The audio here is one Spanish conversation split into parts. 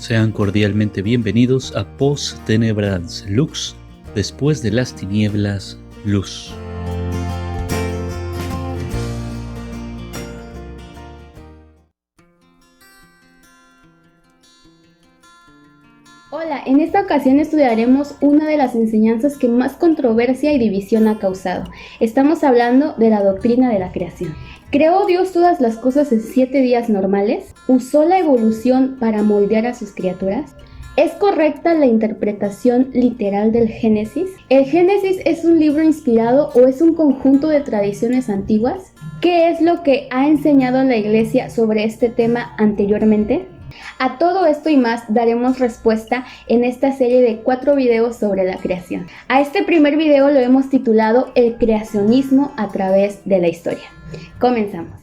Sean cordialmente bienvenidos a Post Tenebrans Lux, después de las tinieblas, luz. Hola, en esta ocasión estudiaremos una de las enseñanzas que más controversia y división ha causado. Estamos hablando de la doctrina de la creación. ¿Creó Dios todas las cosas en 7 días normales? ¿Usó la evolución para moldear a sus criaturas? ¿Es correcta la interpretación literal del Génesis? ¿El Génesis es un libro inspirado o es un conjunto de tradiciones antiguas? ¿Qué es lo que ha enseñado la Iglesia sobre este tema anteriormente? A todo esto y más daremos respuesta en esta serie de 4 videos sobre la creación. A este primer video lo hemos titulado El creacionismo a través de la historia. Comenzamos.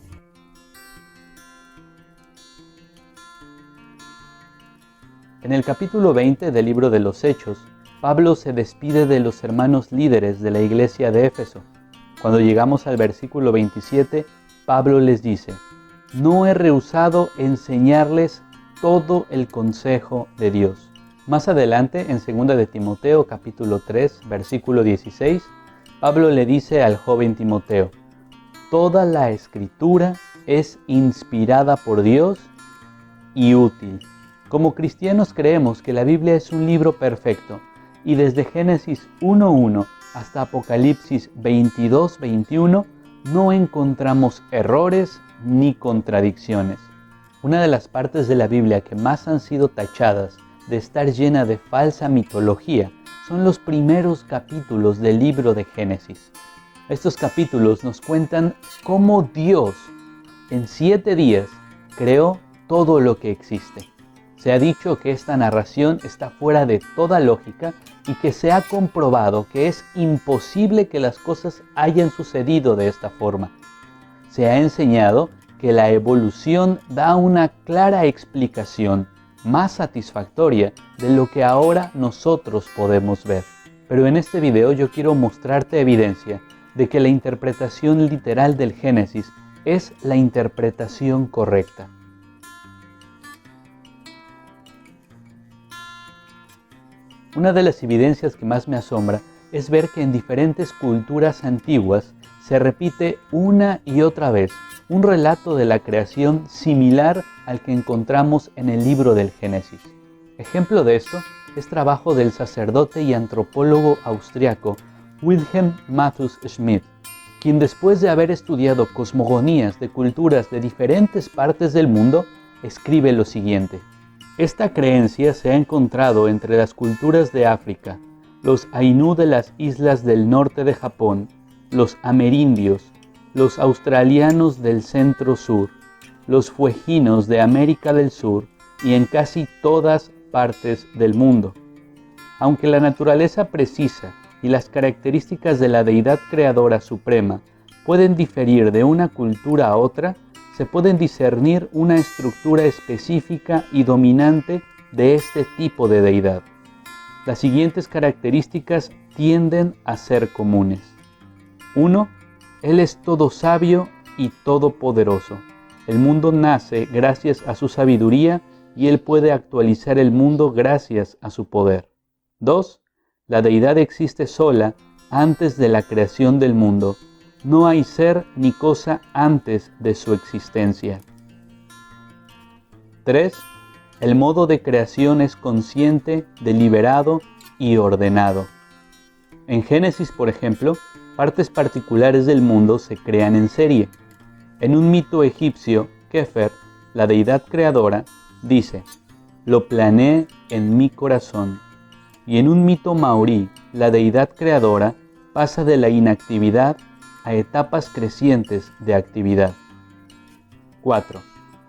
En el capítulo 20 del libro de los Hechos, Pablo se despide de los hermanos líderes de la iglesia de Éfeso. Cuando llegamos al versículo 27, Pablo les dice: «No he rehusado enseñarles todo el consejo de Dios». Más adelante, en 2 de Timoteo capítulo 3, versículo 16, Pablo le dice al joven Timoteo: «Toda la escritura es inspirada por Dios y útil». Como cristianos creemos que la Biblia es un libro perfecto y desde Génesis 1:1 hasta Apocalipsis 22:21 no encontramos errores ni contradicciones. Una de las partes de la Biblia que más han sido tachadas de estar llena de falsa mitología son los primeros capítulos del libro de Génesis. Estos capítulos nos cuentan cómo Dios en 7 días creó todo lo que existe. Se ha dicho que esta narración está fuera de toda lógica y que se ha comprobado que es imposible que las cosas hayan sucedido de esta forma. Se ha enseñado que la evolución da una clara explicación más satisfactoria de lo que ahora nosotros podemos ver. Pero en este video yo quiero mostrarte evidencia de que la interpretación literal del Génesis es la interpretación correcta. Una de las evidencias que más me asombra es ver que en diferentes culturas antiguas se repite una y otra vez un relato de la creación similar al que encontramos en el libro del Génesis. Ejemplo de esto es trabajo del sacerdote y antropólogo austriaco Wilhelm Mathus Schmidt, quien después de haber estudiado cosmogonías de culturas de diferentes partes del mundo, escribe lo siguiente: «Esta creencia se ha encontrado entre las culturas de África, los Ainu de las islas del norte de Japón, los amerindios, los australianos del centro-sur, los fueginos de América del Sur y en casi todas partes del mundo. Aunque la naturaleza precisa y las características de la deidad creadora suprema pueden diferir de una cultura a otra, se pueden discernir una estructura específica y dominante de este tipo de deidad. Las siguientes características tienden a ser comunes. 1. Él es todo sabio y todopoderoso. El mundo nace gracias a su sabiduría y Él puede actualizar el mundo gracias a su poder. 2. La deidad existe sola antes de la creación del mundo. No hay ser ni cosa antes de su existencia. 3. El modo de creación es consciente, deliberado y ordenado. En Génesis, por ejemplo, partes particulares del mundo se crean en serie. En un mito egipcio, Kefer, la deidad creadora, dice: «Lo planeé en mi corazón». Y en un mito maorí, la deidad creadora pasa de la inactividad a etapas crecientes de actividad. 4.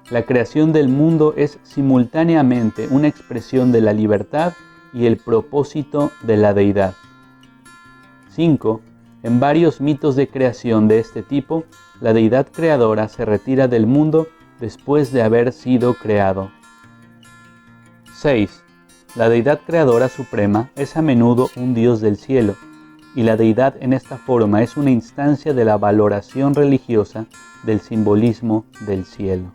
La creación del mundo es simultáneamente una expresión de la libertad y el propósito de la deidad. 5. En varios mitos de creación de este tipo, la deidad creadora se retira del mundo después de haber sido creado. 6. La deidad creadora suprema es a menudo un dios del cielo, y la deidad en esta forma es una instancia de la valoración religiosa del simbolismo del cielo.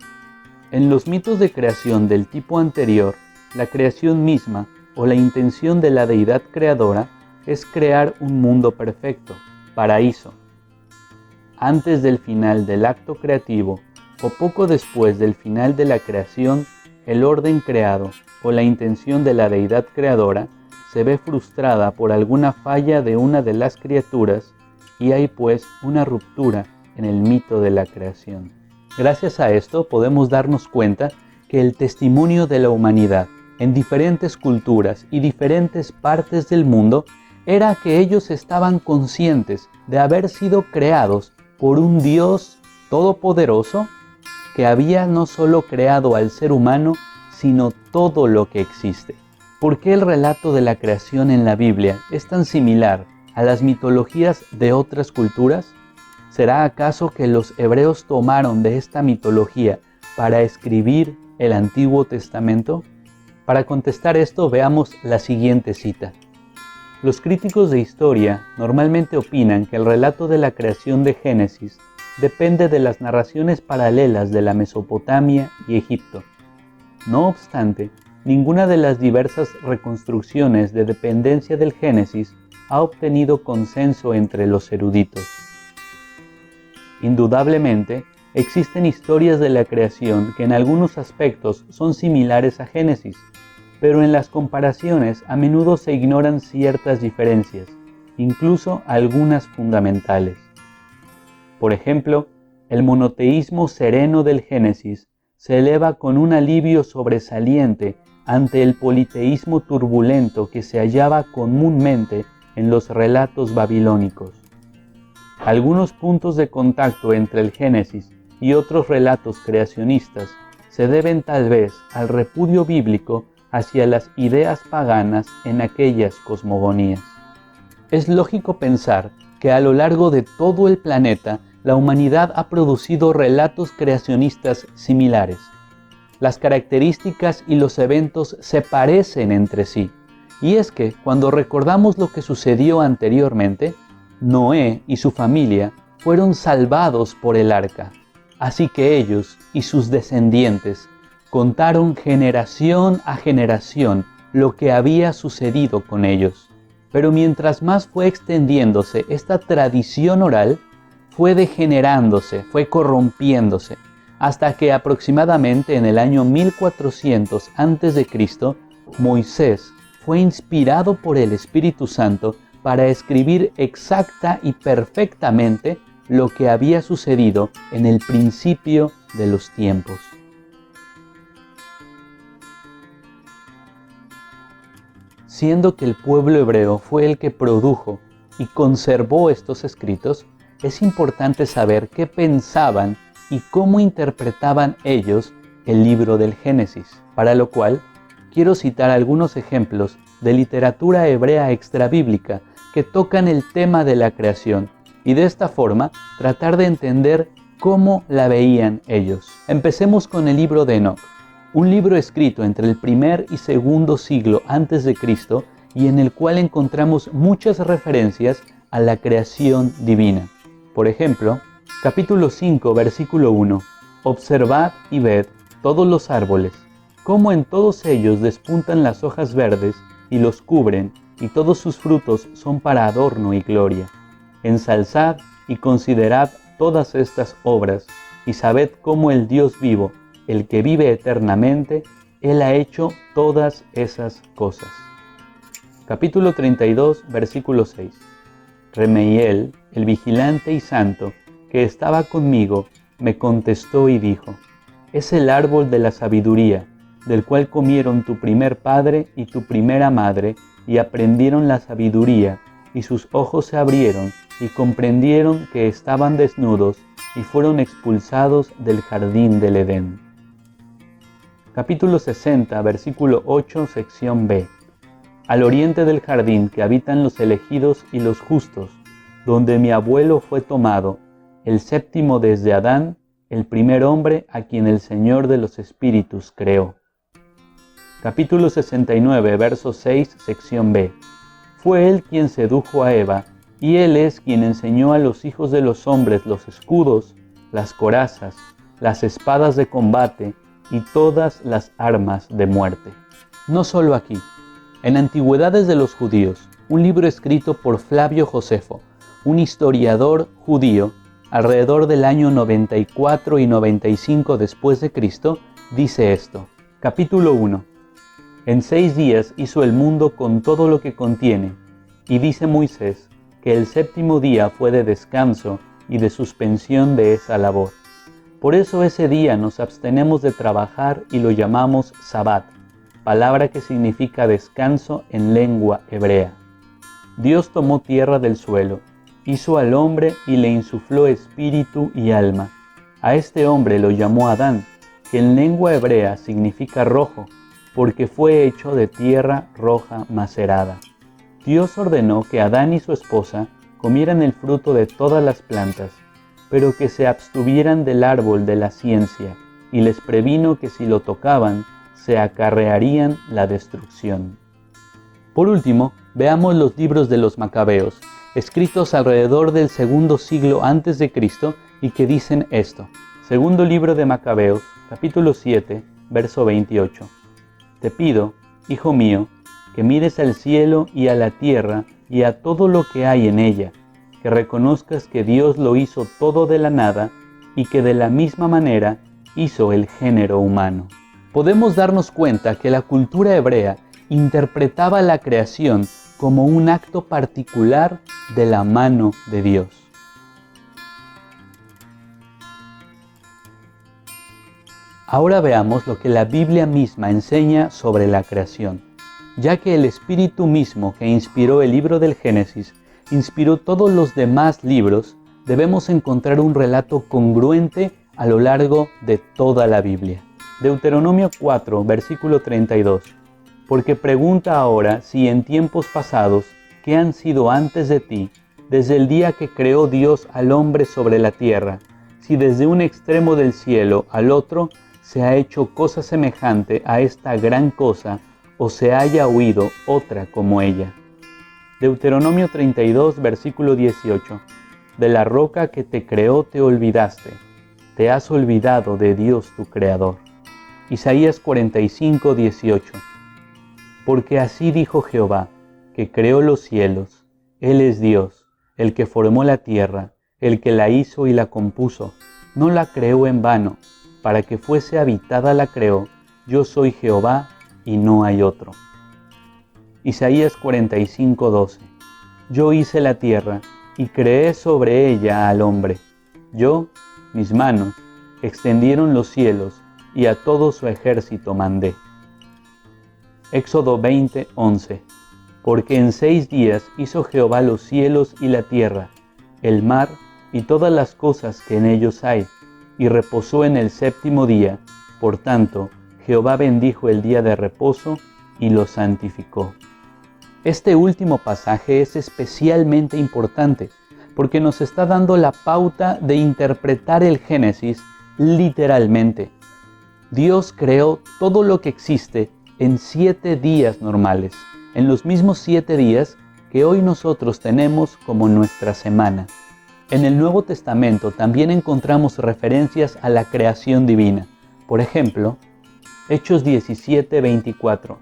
En los mitos de creación del tipo anterior, la creación misma o la intención de la deidad creadora es crear un mundo perfecto, paraíso. Antes del final del acto creativo o poco después del final de la creación, el orden creado o la intención de la deidad creadora se ve frustrada por alguna falla de una de las criaturas y hay pues una ruptura en el mito de la creación. Gracias a esto podemos darnos cuenta que el testimonio de la humanidad en diferentes culturas y diferentes partes del mundo era que ellos estaban conscientes de haber sido creados por un Dios todopoderoso que había no solo creado al ser humano, sino todo lo que existe. ¿Por qué el relato de la creación en la Biblia es tan similar a las mitologías de otras culturas? ¿Será acaso que los hebreos tomaron de esta mitología para escribir el Antiguo Testamento? Para contestar esto, veamos la siguiente cita. Los críticos de historia normalmente opinan que el relato de la creación de Génesis depende de las narraciones paralelas de la Mesopotamia y Egipto. No obstante, ninguna de las diversas reconstrucciones de dependencia del Génesis ha obtenido consenso entre los eruditos. Indudablemente, existen historias de la creación que en algunos aspectos son similares a Génesis, pero en las comparaciones a menudo se ignoran ciertas diferencias, incluso algunas fundamentales. Por ejemplo, el monoteísmo sereno del Génesis se eleva con un alivio sobresaliente ante el politeísmo turbulento que se hallaba comúnmente en los relatos babilónicos. Algunos puntos de contacto entre el Génesis y otros relatos creacionistas se deben tal vez al repudio bíblico hacia las ideas paganas en aquellas cosmogonías. Es lógico pensar que a lo largo de todo el planeta la humanidad ha producido relatos creacionistas similares. Las características y los eventos se parecen entre sí, y es que cuando recordamos lo que sucedió anteriormente, Noé y su familia fueron salvados por el arca, así que ellos y sus descendientes contaron generación a generación lo que había sucedido con ellos. Pero mientras más fue extendiéndose esta tradición oral, fue degenerándose, fue corrompiéndose, hasta que aproximadamente en el año 1400 a.C., Moisés fue inspirado por el Espíritu Santo para escribir exacta y perfectamente lo que había sucedido en el principio de los tiempos. Siendo que el pueblo hebreo fue el que produjo y conservó estos escritos, es importante saber qué pensaban y cómo interpretaban ellos el libro del Génesis, para lo cual quiero citar algunos ejemplos de literatura hebrea extrabíblica que tocan el tema de la creación y de esta forma tratar de entender cómo la veían ellos. Empecemos con el libro de Enoc, un libro escrito entre el primer y segundo siglo antes de Cristo y en el cual encontramos muchas referencias a la creación divina. Por ejemplo, capítulo 5, versículo 1. Observad y ved todos los árboles, cómo en todos ellos despuntan las hojas verdes y los cubren, y todos sus frutos son para adorno y gloria. Ensalzad y considerad todas estas obras, y sabed cómo el Dios vivo, el que vive eternamente, Él ha hecho todas esas cosas. Capítulo 32, versículo 6. Remeiel, el vigilante y santo, que estaba conmigo, me contestó y dijo: es el árbol de la sabiduría, del cual comieron tu primer padre y tu primera madre, y aprendieron la sabiduría, y sus ojos se abrieron, y comprendieron que estaban desnudos, y fueron expulsados del jardín del Edén. Capítulo 60, versículo 8, sección B. Al oriente del jardín que habitan los elegidos y los justos, donde mi abuelo fue tomado, el séptimo desde Adán, el primer hombre a quien el Señor de los Espíritus creó. Capítulo 69, verso 6, sección B. Fue él quien sedujo a Eva, y él es quien enseñó a los hijos de los hombres los escudos, las corazas, las espadas de combate y todas las armas de muerte. No solo aquí. En Antigüedades de los Judíos, un libro escrito por Flavio Josefo, un historiador judío, alrededor del año 94 y 95 después de Cristo, dice esto. Capítulo 1. En 6 días hizo el mundo con todo lo que contiene, y dice Moisés que el séptimo día fue de descanso y de suspensión de esa labor. Por eso ese día nos abstenemos de trabajar y lo llamamos Sabbat, palabra que significa descanso en lengua hebrea. Dios tomó tierra del suelo, hizo al hombre y le insufló espíritu y alma. A este hombre lo llamó Adán, que en lengua hebrea significa rojo, porque fue hecho de tierra roja macerada. Dios ordenó que Adán y su esposa comieran el fruto de todas las plantas, pero que se abstuvieran del árbol de la ciencia, y les previno que si lo tocaban, se acarrearían la destrucción. Por último, veamos los libros de los Macabeos, escritos alrededor del segundo siglo antes de Cristo y que dicen esto. Segundo libro de Macabeos, capítulo 7, verso 28. Te pido, hijo mío, que mires al cielo y a la tierra y a todo lo que hay en ella, que reconozcas que Dios lo hizo todo de la nada y que de la misma manera hizo el género humano. Podemos darnos cuenta que la cultura hebrea interpretaba la creación como un acto particular de la mano de Dios. Ahora veamos lo que la Biblia misma enseña sobre la creación, ya que el Espíritu mismo que inspiró el libro del Génesis, inspiró todos los demás libros, debemos encontrar un relato congruente a lo largo de toda la Biblia. Deuteronomio 4, versículo 32. Porque pregunta ahora si en tiempos pasados, ¿qué han sido antes de ti, desde el día que creó Dios al hombre sobre la tierra, si desde un extremo del cielo al otro se ha hecho cosa semejante a esta gran cosa, o se haya oído otra como ella? Deuteronomio 32, versículo 18. De la roca que te creó te olvidaste, te has olvidado de Dios tu Creador. Isaías 45, 18. Porque así dijo Jehová, que creó los cielos, Él es Dios, el que formó la tierra, el que la hizo y la compuso, no la creó en vano, para que fuese habitada la creó, yo soy Jehová y no hay otro. Isaías 45, 12. Yo hice la tierra y creé sobre ella al hombre. Yo, mis manos, extendieron los cielos y a todo su ejército mandé. Éxodo 20, 11. Porque en 6 días hizo Jehová los cielos y la tierra, el mar y todas las cosas que en ellos hay, y reposó en el séptimo día. Por tanto, Jehová bendijo el día de reposo y lo santificó. Este último pasaje es especialmente importante porque nos está dando la pauta de interpretar el Génesis literalmente. Dios creó todo lo que existe en 7 días normales, en los mismos 7 días que hoy nosotros tenemos como nuestra semana. En el Nuevo Testamento también encontramos referencias a la creación divina. Por ejemplo, Hechos 17, 24.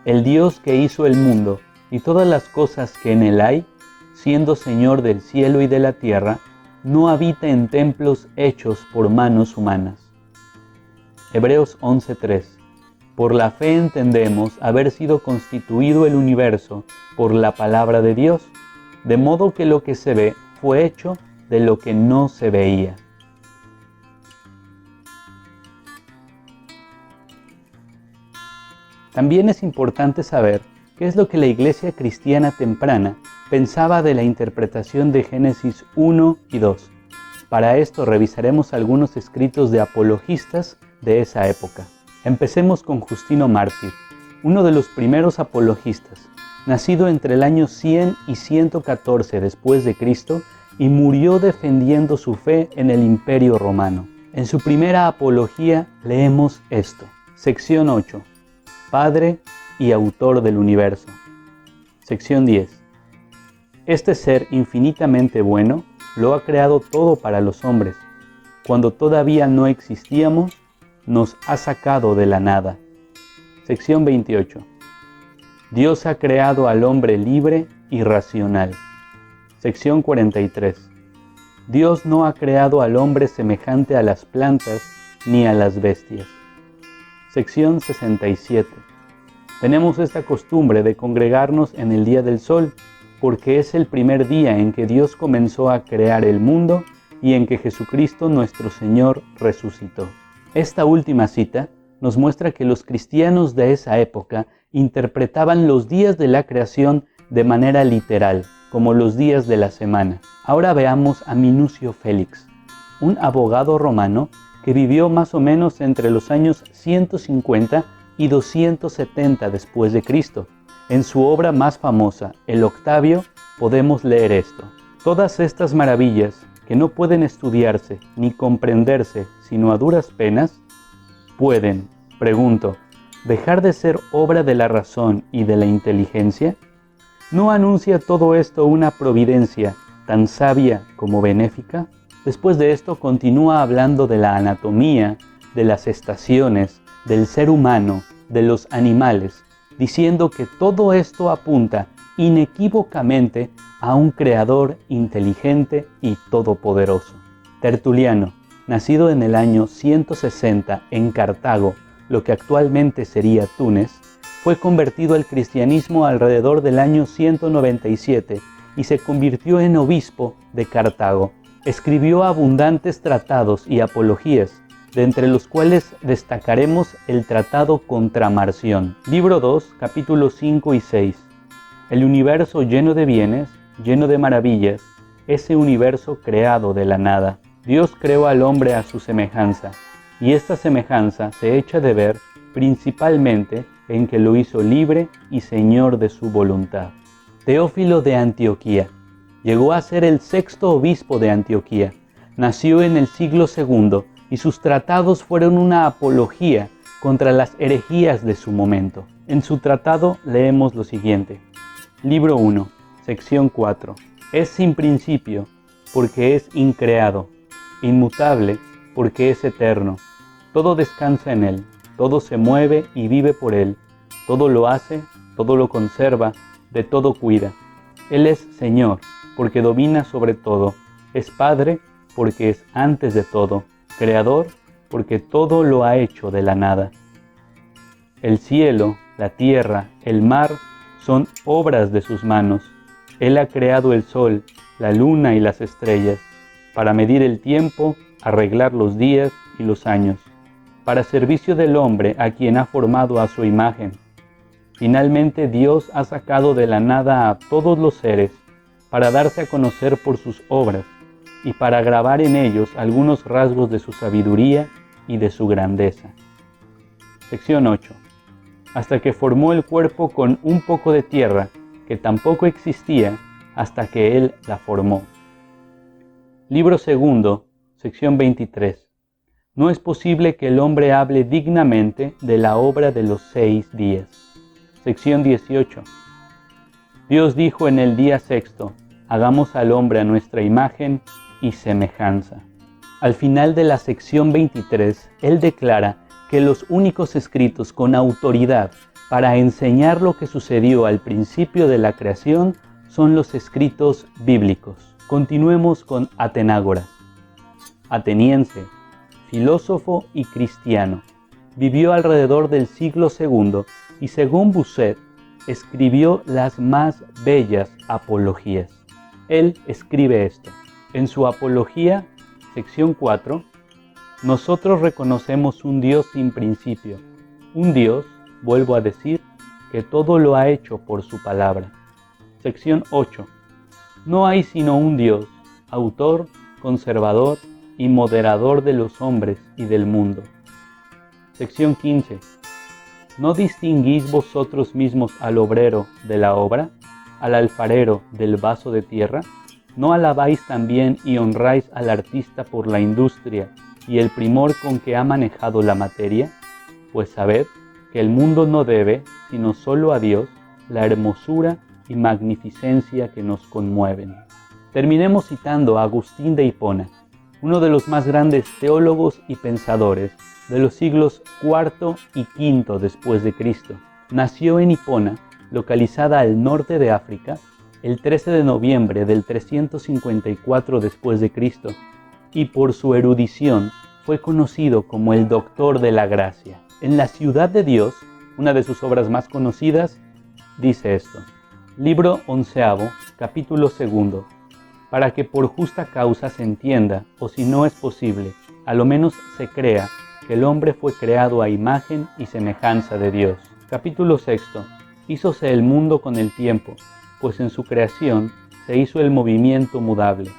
El Dios que hizo el mundo y todas las cosas que en él hay, siendo Señor del cielo y de la tierra, no habita en templos hechos por manos humanas. Hebreos 11:3. Por la fe entendemos haber sido constituido el universo por la palabra de Dios, de modo que lo que se ve fue hecho de lo que no se veía. También es importante saber qué es lo que la iglesia cristiana temprana pensaba de la interpretación de Génesis 1 y 2. Para esto revisaremos algunos escritos de apologistas de esa época. Empecemos con Justino Mártir, uno de los primeros apologistas, nacido entre el año 100 y 114 después de Cristo y murió defendiendo su fe en el Imperio Romano. En su primera apología leemos esto. Sección 8. Padre y autor del universo. Sección 10. Este ser infinitamente bueno lo ha creado todo para los hombres. Cuando todavía no existíamos, nos ha sacado de la nada. Sección 28. Dios ha creado al hombre libre y racional. Sección 43. Dios no ha creado al hombre semejante a las plantas ni a las bestias. Sección 67. Tenemos esta costumbre de congregarnos en el día del sol, porque es el primer día en que Dios comenzó a crear el mundo y en que Jesucristo nuestro Señor resucitó. Esta última cita nos muestra que los cristianos de esa época interpretaban los días de la creación de manera literal, como los días de la semana. Ahora veamos a Minucio Félix, un abogado romano que vivió más o menos entre los años 150 y 270 después de Cristo. En su obra más famosa, El Octavio, podemos leer esto: todas estas maravillas, que no pueden estudiarse ni comprenderse sino a duras penas, pueden, pregunto, dejar de ser obra de la razón y de la inteligencia. ¿No anuncia todo esto una providencia tan sabia como benéfica? Después de esto continúa hablando de la anatomía, de las estaciones, del ser humano, de los animales, diciendo que todo esto apunta inequívocamente a un creador inteligente y todopoderoso. Tertuliano, nacido en el año 160 en Cartago, lo que actualmente sería Túnez, fue convertido al cristianismo alrededor del año 197 y se convirtió en obispo de Cartago. Escribió abundantes tratados y apologías, de entre los cuales destacaremos el Tratado contra Marción. Libro 2, capítulos 5 y 6. El universo lleno de bienes, lleno de maravillas, ese universo creado de la nada. Dios creó al hombre a su semejanza, y esta semejanza se echa de ver principalmente en que lo hizo libre y señor de su voluntad. Teófilo de Antioquía llegó a ser el sexto obispo de Antioquía. Nació en el siglo II y sus tratados fueron una apología contra las herejías de su momento. En su tratado leemos lo siguiente. Libro 1, sección 4. Es sin principio, porque es increado, inmutable, porque es eterno. Todo descansa en él, todo se mueve y vive por él, todo lo hace, todo lo conserva, de todo cuida. Él es Señor, porque domina sobre todo, es Padre, porque es antes de todo, Creador, porque todo lo ha hecho de la nada. El cielo, la tierra, el mar, son obras de sus manos. Él ha creado el sol, la luna y las estrellas, para medir el tiempo, arreglar los días y los años, para servicio del hombre a quien ha formado a su imagen. Finalmente Dios ha sacado de la nada a todos los seres, para darse a conocer por sus obras, y para grabar en ellos algunos rasgos de su sabiduría y de su grandeza. Sección 8. Hasta que formó el cuerpo con un poco de tierra, que tampoco existía hasta que Él la formó. Libro 2, sección 23. No es posible que el hombre hable dignamente de la obra de los 6 días. Sección 18. Dios dijo en el día sexto, hagamos al hombre a nuestra imagen y semejanza. Al final de la sección 23, Él declara que los únicos escritos con autoridad para enseñar lo que sucedió al principio de la creación son los escritos bíblicos. Continuemos con Atenágoras. Ateniense, filósofo y cristiano. Vivió alrededor del siglo II y según Bossuet, escribió las más bellas apologías. Él escribe esto. En su Apología, sección 4, nosotros reconocemos un Dios sin principio, un Dios, vuelvo a decir, que todo lo ha hecho por su palabra. Sección 8. No hay sino un Dios, autor, conservador y moderador de los hombres y del mundo. Sección 15. ¿No distinguís vosotros mismos al obrero de la obra, al alfarero del vaso de tierra? ¿No alabáis también y honráis al artista por la industria y el primor con que ha manejado la materia? Pues sabed que el mundo no debe, sino solo a Dios, la hermosura y magnificencia que nos conmueven. Terminemos citando a Agustín de Hipona, uno de los más grandes teólogos y pensadores, de los siglos IV y V después de Cristo. Nació en Hipona, localizada al norte de África, el 13 de noviembre del 354 después de Cristo, y por su erudición fue conocido como el Doctor de la Gracia. En La Ciudad de Dios, una de sus obras más conocidas, dice esto: Libro 11, capítulo 2, para que por justa causa se entienda, o si no es posible, a lo menos se crea que el hombre fue creado a imagen y semejanza de Dios. Capítulo 6. Hízose el mundo con el tiempo, pues en su creación se hizo el movimiento mudable,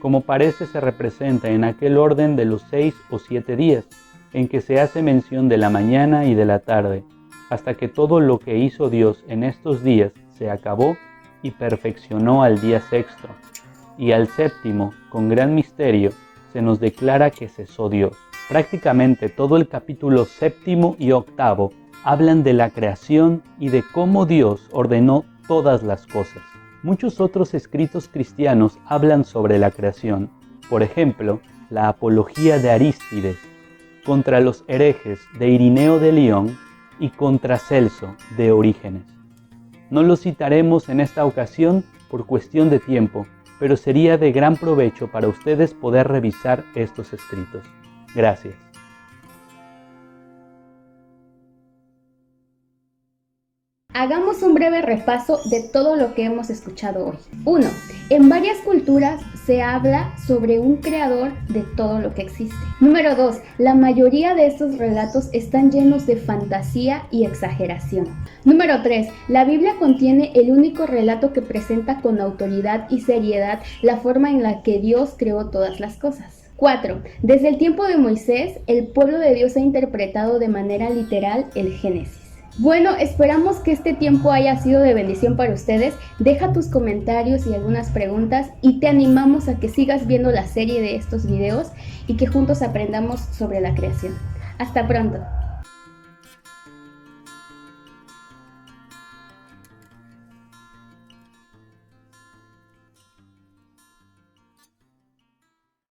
como parece se representa en aquel orden de los 6 o 7 días, en que se hace mención de la mañana y de la tarde, hasta que todo lo que hizo Dios en estos días se acabó y perfeccionó al día 6, y al 7, con gran misterio, se nos declara que cesó Dios. Prácticamente todo el capítulo 7 y 8 hablan de la creación y de cómo Dios ordenó todas las cosas. Muchos otros escritos cristianos hablan sobre la creación, por ejemplo, la Apología de Arístides, contra los herejes de Irineo de León y contra Celso de Orígenes. No los citaremos en esta ocasión por cuestión de tiempo, pero sería de gran provecho para ustedes poder revisar estos escritos. Gracias. Hagamos un breve repaso de todo lo que hemos escuchado hoy. 1. En varias culturas se habla sobre un creador de todo lo que existe. Número 2. La mayoría de estos relatos están llenos de fantasía y exageración. Número 3. La Biblia contiene el único relato que presenta con autoridad y seriedad la forma en la que Dios creó todas las cosas. 4. Desde el tiempo de Moisés, el pueblo de Dios ha interpretado de manera literal el Génesis. Bueno, esperamos que este tiempo haya sido de bendición para ustedes. Deja tus comentarios y algunas preguntas y te animamos a que sigas viendo la serie de estos videos y que juntos aprendamos sobre la creación. Hasta pronto.